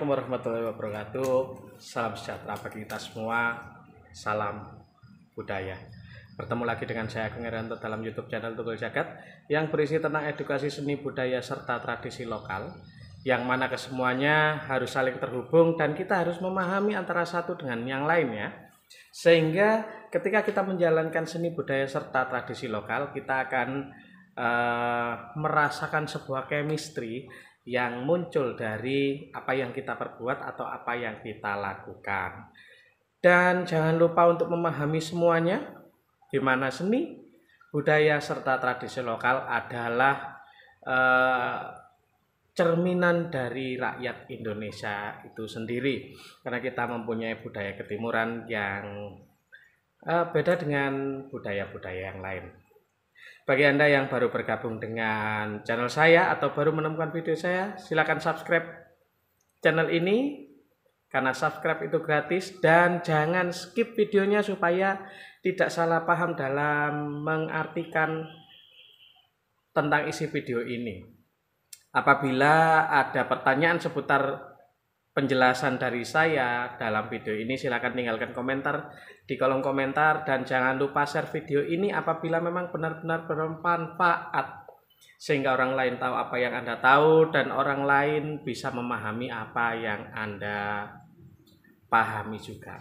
Assalamualaikum warahmatullahi wabarakatuh. Salam sejahtera bagi kita semua. Salam budaya. Bertemu lagi dengan saya Agung Herianto dalam YouTube channel Tugul Jagat yang berisi tentang edukasi seni budaya serta tradisi lokal, yang mana kesemuanya harus saling terhubung dan kita harus memahami antara satu dengan yang lainnya. Sehingga ketika kita menjalankan seni budaya serta tradisi lokal, kita akan merasakan sebuah chemistry yang muncul dari apa yang kita perbuat atau apa yang kita lakukan. Dan jangan lupa untuk memahami semuanya, di mana seni, budaya, serta tradisi lokal adalah cerminan dari rakyat Indonesia itu sendiri. Karena kita mempunyai budaya ketimuran yang beda dengan budaya-budaya yang lain. Bagi Anda yang baru bergabung dengan channel saya atau baru menemukan video saya, silakan subscribe channel ini karena subscribe itu gratis, dan jangan skip videonya supaya tidak salah paham dalam mengartikan tentang isi video ini. Apabila ada pertanyaan seputar penjelasan dari saya dalam video ini, silakan tinggalkan komentar di kolom komentar, dan jangan lupa share video ini apabila memang benar-benar bermanfaat sehingga orang lain tahu apa yang Anda tahu dan orang lain bisa memahami apa yang Anda pahami juga.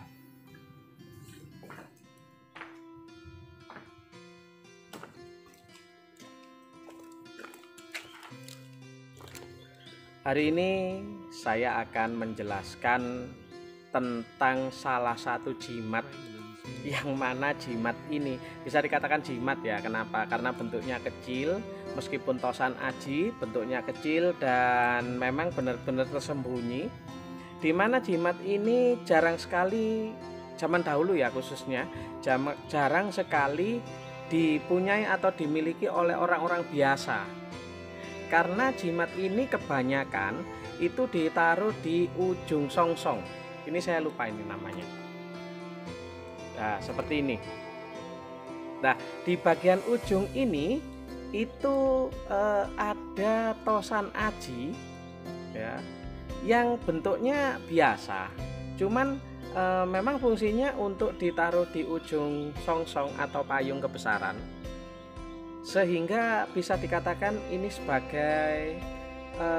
Hari ini saya akan menjelaskan tentang salah satu jimat, yang mana jimat ini bisa dikatakan jimat ya. Kenapa? Karena bentuknya kecil, meskipun tosan aji, bentuknya kecil dan memang benar-benar tersembunyi. Di mana jimat ini jarang sekali, zaman dahulu ya khususnya, jarang sekali dipunyai atau dimiliki oleh orang-orang biasa. Karena jimat ini kebanyakan itu ditaruh di ujung songsong. Ini saya lupa ini namanya. Nah, seperti ini. Nah, di bagian ujung ini itu ada tosan aji ya, yang bentuknya biasa. Cuman memang fungsinya untuk ditaruh di ujung songsong atau payung kebesaran, sehingga bisa dikatakan ini sebagai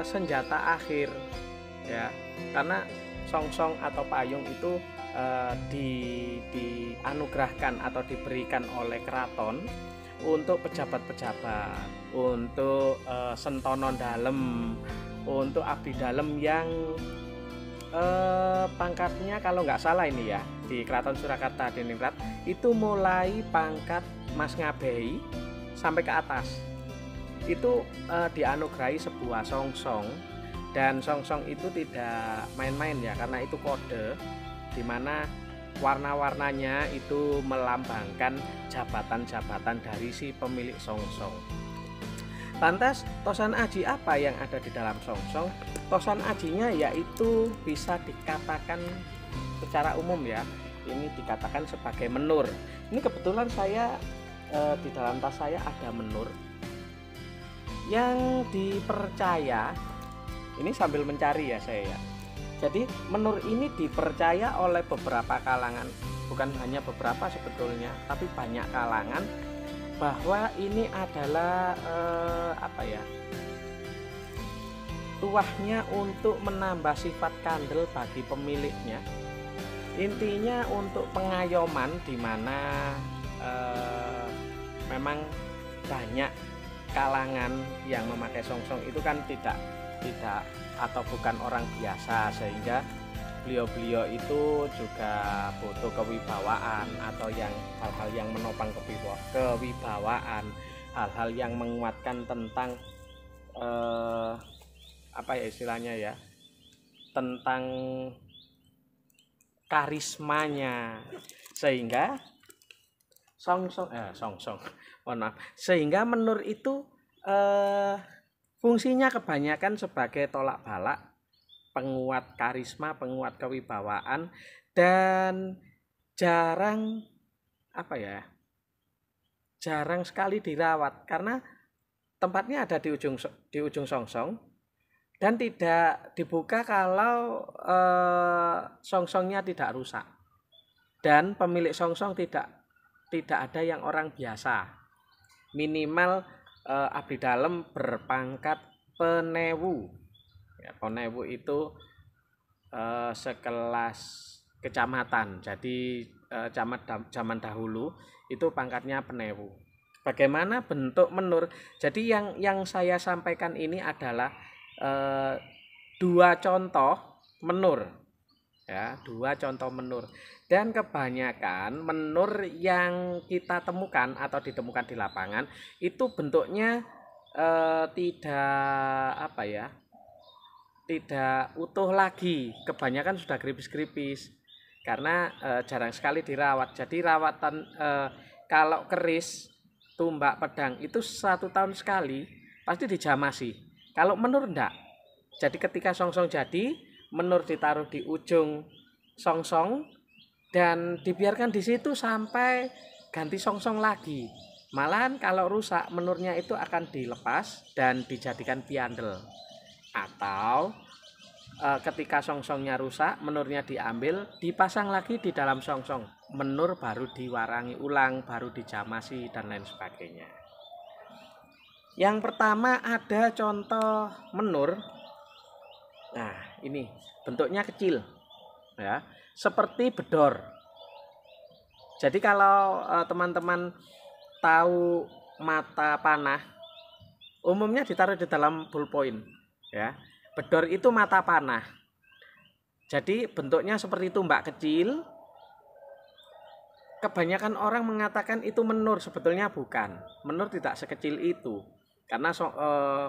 senjata akhir ya, karena songsong atau payung itu dianugerahkan atau diberikan oleh keraton untuk pejabat-pejabat, untuk sentono dalem, untuk abdi dalem yang pangkatnya kalau nggak salah ini ya, di Keraton Surakarta Diningrat itu mulai pangkat Mas Ngabehi sampai ke atas itu dianugerahi sebuah songsong, dan songsong itu tidak main-main ya, karena itu kode dimana warna-warnanya itu melambangkan jabatan-jabatan dari si pemilik songsong. Lantas tosan aji apa yang ada di dalam songsong? Tosan ajinya yaitu bisa dikatakan secara umum ya, ini dikatakan sebagai menur. Ini kebetulan saya di dalam tas saya ada menur yang dipercaya, ini sambil mencari ya saya ya. Jadi menur ini dipercaya oleh beberapa kalangan, bukan hanya beberapa sebetulnya, tapi banyak kalangan, bahwa ini adalah tuahnya untuk menambah sifat kandel bagi pemiliknya. Intinya untuk pengayoman, di mana memang banyak kalangan yang memakai songsong itu kan tidak atau bukan orang biasa, sehingga beliau-beliau itu juga butuh kewibawaan atau yang hal-hal yang menopang kewibawaan, hal-hal yang menguatkan tentang istilahnya ya, tentang karismanya, sehingga sehingga menur itu fungsinya kebanyakan sebagai tolak balak, penguat karisma, penguat kewibawaan, dan jarang sekali dirawat karena tempatnya ada di ujung songsong, dan tidak dibuka kalau songsongnya tidak rusak. Dan pemilik songsong tidak ada yang orang biasa. Minimal abdi dalem berpangkat penewu. Ya, penewu itu sekelas kecamatan. Jadi zaman dahulu itu pangkatnya penewu. Bagaimana bentuk menur? Jadi yang saya sampaikan ini adalah dua contoh menur, ya, dua contoh menur. Dan kebanyakan menur yang kita temukan atau ditemukan di lapangan itu bentuknya tidak utuh lagi. Kebanyakan sudah keripis-keripis karena jarang sekali dirawat. Jadi rawatan kalau keris, tumbak, pedang itu 1 tahun sekali pasti dijamasi. Kalau menur enggak. Jadi ketika songsong jadi, menur ditaruh di ujung songsong dan dibiarkan di situ sampai ganti songsong lagi. Malahan kalau rusak, menurnya itu akan dilepas dan dijadikan piandel. Atau ketika songsongnya rusak, menurnya diambil, dipasang lagi di dalam songsong. Menur baru diwarangi ulang, baru dijamasi dan lain sebagainya. Yang pertama ada contoh menur. Nah, ini bentuknya kecil, ya, seperti bedor. Jadi kalau teman-teman tahu mata panah, umumnya ditaruh di dalam ballpoint, ya. Bedor itu mata panah. Jadi bentuknya seperti tumbak kecil. Kebanyakan orang mengatakan itu menur, sebetulnya bukan. Menur tidak sekecil itu, karena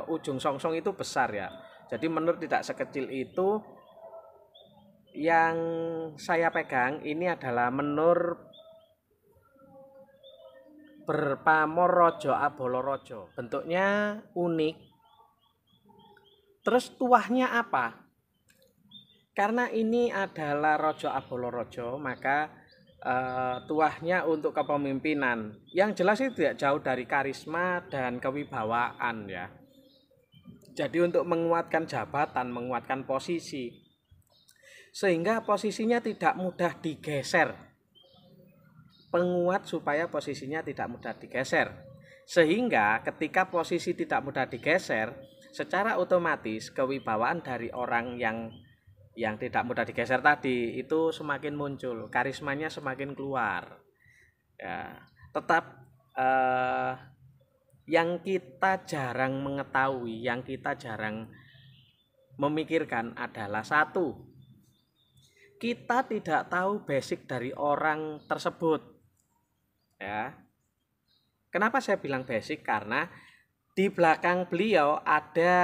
ujung songsong itu besar, ya. Jadi menur tidak sekecil itu. Yang saya pegang ini adalah menur berpamor rojo abolo rojo. Bentuknya unik. Terus tuahnya apa? Karena ini adalah rojo abolo rojo, maka tuahnya untuk kepemimpinan. Yang jelas itu tidak jauh dari karisma dan kewibawaan, ya. Jadi untuk menguatkan jabatan, menguatkan posisi, sehingga posisinya tidak mudah digeser. Penguat supaya posisinya tidak mudah digeser. Sehingga ketika posisi tidak mudah digeser, secara otomatis kewibawaan dari orang yang tidak mudah digeser tadi itu semakin muncul, karismanya semakin keluar. Ya, tetap yang kita jarang mengetahui, yang kita jarang memikirkan adalah satu, kita tidak tahu basic dari orang tersebut, ya. Kenapa saya bilang basic? Karena di belakang beliau ada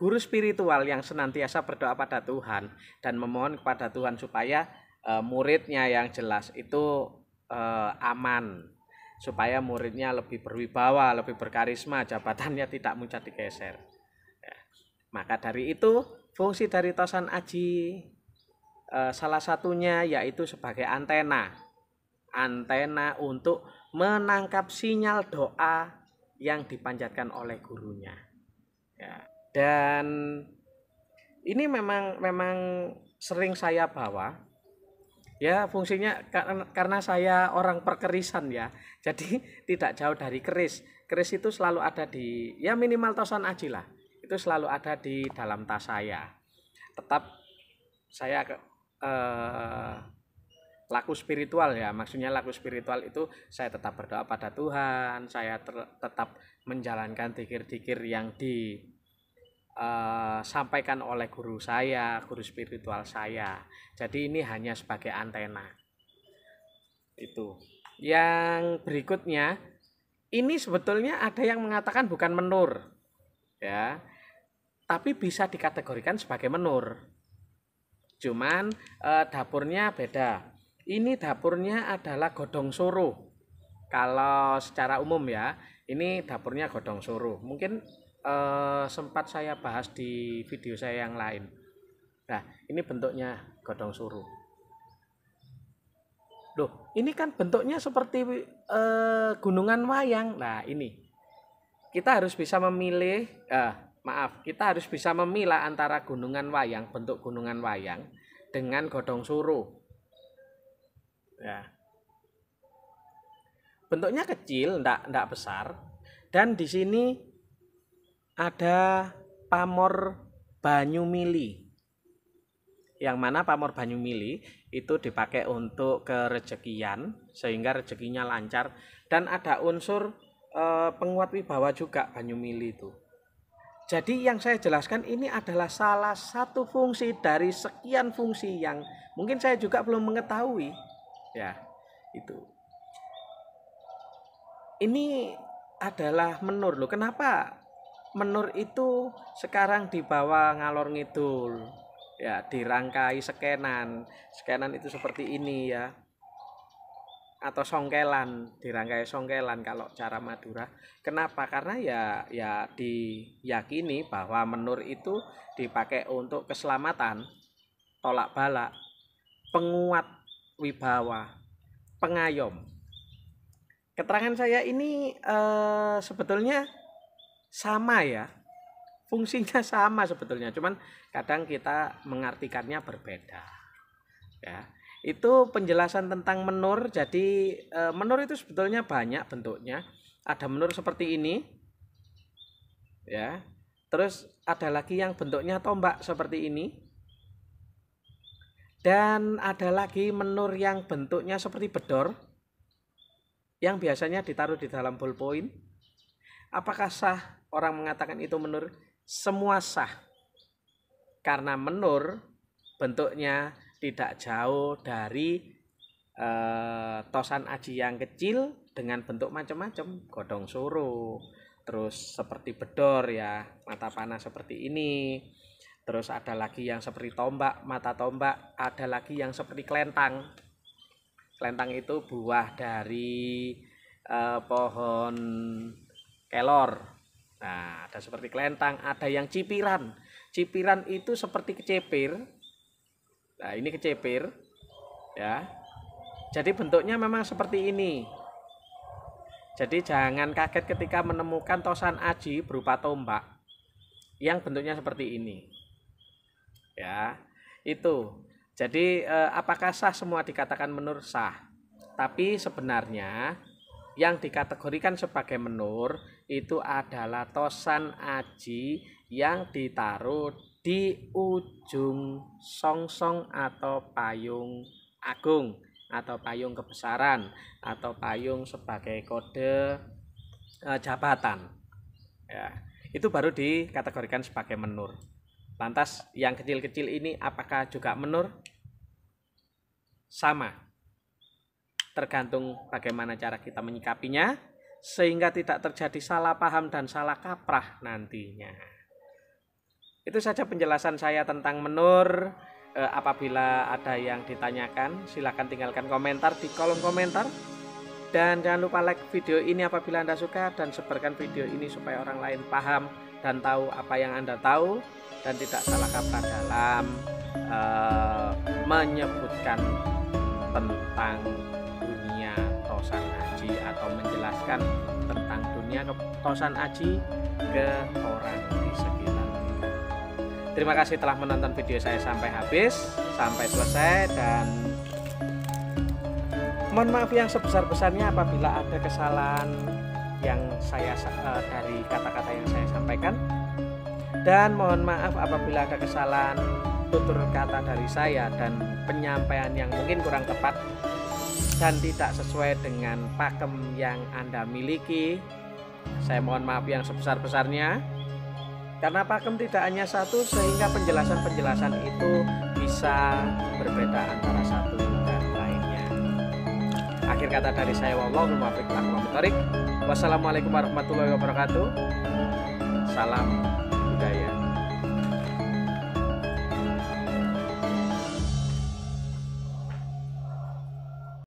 guru spiritual yang senantiasa berdoa pada Tuhan dan memohon kepada Tuhan supaya muridnya yang jelas itu aman, supaya muridnya lebih berwibawa, lebih berkarisma, jabatannya tidak mudah digeser. Ya. Maka dari itu fungsi dari Tosan Aji salah satunya yaitu sebagai antena untuk menangkap sinyal doa yang dipanjatkan oleh gurunya. Ya. Dan ini memang sering saya bawa. Ya, fungsinya karena saya orang perkerisan, ya. Jadi tidak jauh dari keris. Keris itu selalu ada di, ya minimal Tosan Aji lah. Itu selalu ada di dalam tas saya. Tetap saya laku spiritual, ya. Maksudnya laku spiritual itu saya tetap berdoa pada Tuhan, saya tetap menjalankan dzikir-dzikir yang sampaikan oleh guru saya, guru spiritual saya. Jadi ini hanya sebagai antena. Itu. Yang berikutnya, ini sebetulnya ada yang mengatakan bukan menur, ya, tapi bisa dikategorikan sebagai menur. Cuman dapurnya beda. Ini dapurnya adalah godong suruh. Kalau secara umum, ya, ini dapurnya godong suruh. Mungkin sempat saya bahas di video saya yang lain. Nah, ini bentuknya godong suruh. Loh, ini kan bentuknya seperti gunungan wayang. Nah, ini kita harus bisa memilih maaf, kita harus bisa memilah antara gunungan wayang, bentuk gunungan wayang dengan godong suruh. Ya. Bentuknya kecil, enggak besar. Dan di sini ada pamor Banyumili. Yang mana pamor Banyumili itu dipakai untuk kerejekian sehingga rezekinya lancar, dan ada unsur penguat wibawa juga Banyumili itu. Jadi yang saya jelaskan ini adalah salah satu fungsi dari sekian fungsi yang mungkin saya juga belum mengetahui. Ya, itu. Ini adalah menur loh. Kenapa menur itu sekarang dibawa ngalor ngidul? Ya, dirangkai skenan. Skenan itu seperti ini ya. Atau songkelan, dirangkai songkelan kalau cara Madura. Kenapa? Karena ya diyakini bahwa menur itu dipakai untuk keselamatan, tolak balak, penguat wibawa, pengayom. Keterangan saya ini sebetulnya sama ya, fungsinya sama sebetulnya, cuman kadang kita mengartikannya berbeda. Ya. Itu penjelasan tentang menur. Jadi menur itu sebetulnya banyak bentuknya. Ada menur seperti ini, ya. Terus ada lagi yang bentuknya tombak seperti ini, dan ada lagi menur yang bentuknya seperti bedor, yang biasanya ditaruh di dalam ballpoint. Apakah sah orang mengatakan itu menur? Semua sah, karena menur bentuknya tidak jauh dari tosan aji yang kecil dengan bentuk macam-macam, godong suruh, terus seperti bedor ya, mata panah seperti ini, terus ada lagi yang seperti tombak, mata tombak, ada lagi yang seperti kelentang. Kelentang itu buah dari pohon kelor. Nah, ada seperti kelentang, ada yang cipiran. Cipiran itu seperti kecepir. Nah, ini kecepir ya. Jadi bentuknya memang seperti ini. Jadi jangan kaget ketika menemukan tosan aji berupa tombak yang bentuknya seperti ini. Ya, itu. Jadi apakah sah semua dikatakan menur? Sah. Tapi sebenarnya yang dikategorikan sebagai menur itu adalah tosan aji yang ditaruh di ujung songsong atau payung agung atau payung kebesaran atau payung sebagai kode jabatan. Ya, itu baru dikategorikan sebagai menur. Lantas yang kecil-kecil ini apakah juga menur? Sama. Tergantung bagaimana cara kita menyikapinya sehingga tidak terjadi salah paham dan salah kaprah nantinya. Itu saja penjelasan saya tentang menur. Apabila ada yang ditanyakan, silakan tinggalkan komentar di kolom komentar. Dan jangan lupa like video ini apabila Anda suka, dan sebarkan video ini supaya orang lain paham dan tahu apa yang Anda tahu dan tidak salah kaprah dalam menyebutkan tentang dunia tosan aji atau menjelaskan tentang dunia tosan aji ke orang di sekitar. Terima kasih telah menonton video saya sampai habis, sampai selesai, dan mohon maaf yang sebesar-besarnya apabila ada kesalahan yang saya dari kata-kata yang saya sampaikan, dan mohon maaf apabila ada kesalahan tutur kata dari saya dan penyampaian yang mungkin kurang tepat dan tidak sesuai dengan pakem yang Anda miliki. Saya mohon maaf yang sebesar-besarnya. Karena pakem tidak hanya satu, sehingga penjelasan-penjelasan itu bisa berbeda antara satu dan lainnya. Akhir kata dari saya, wallahul muwaffiq ila aqwamit thoriq. Wassalamualaikum warahmatullahi wabarakatuh. Salam budaya.